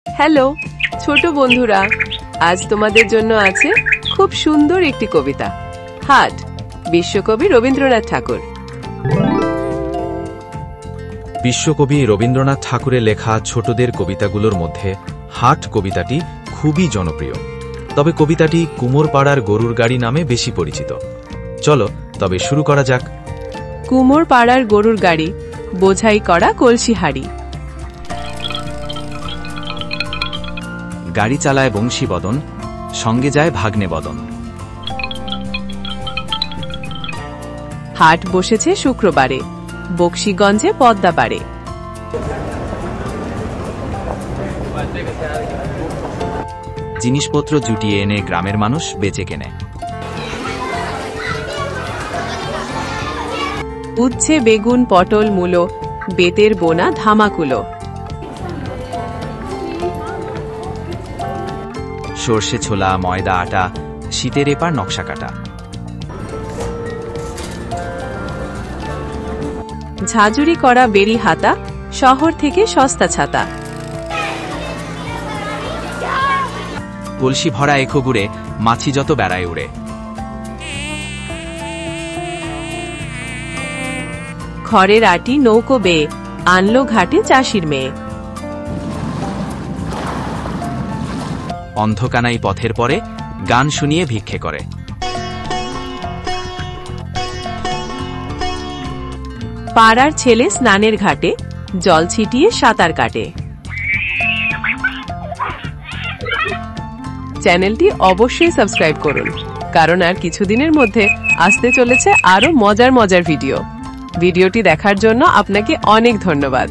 Hello ছোট বন্ধুরা, আজ তোমাদের জন্য আছে খুব সুন্দর একটি কবিতা। হাট, বিশ্বকবি রবীন্দ্রনাথ ঠাকুর। বিশ্বকবি রবীন্দ্রনাথ ঠাকুরের লেখা ছোটদের কবিতাগুলোর মধ্যে হাট কবিতাটি খুবই জনপ্রিয়। তবে কবিতাটি কুমোরপাড়ার গরুর গাড়ি নামে বেশি পরিচিত। চলো তবে শুরু করা যাক। কুমোরপাড়ার গরুর গাড়ি, বোঝাই করা কলসি হাড়ি। গাড়ি চালায় বংশীবদন, সঙ্গে যায় ভাগ্নে বদন। হাট বসেছে শুক্রবারে, বকশীগঞ্জে পদ্মা পারে। জিনিসপত্র জুটিয়ে এনে গ্রামের মানুষ বেচে কেনে। উচ্ছে বেগুন পটল মূলো, বেতের বোনা ধামাকুলো। সর্ষে ছোলা ময়দা আটা, শীতের এপার নকশা কাটা। ঝাঁঝুরি করা বেরি হাতা, শহর থেকে সস্তা ছাতা। কলসি ভরা এখো গুড়ে, মাছি যত বেড়ায় উড়ে। খড়ের আটি নৌকো বেয়ে, আনলো ঘাটে চাষির মেয়ে। অন্ধকানাই পথের পরে, গান শুনিয়ে ভিক্ষে করে। পাড়ার ছেলে স্নানের ঘাটে, জল ছিটিয়ে সাঁতার কাটে। চ্যানেলটি অবশ্যই সাবস্ক্রাইব করুন, কারণ আর কিছুদিনের মধ্যে আসতে চলেছে আরো মজার মজার ভিডিও। ভিডিওটি দেখার জন্য আপনাকে অনেক ধন্যবাদ।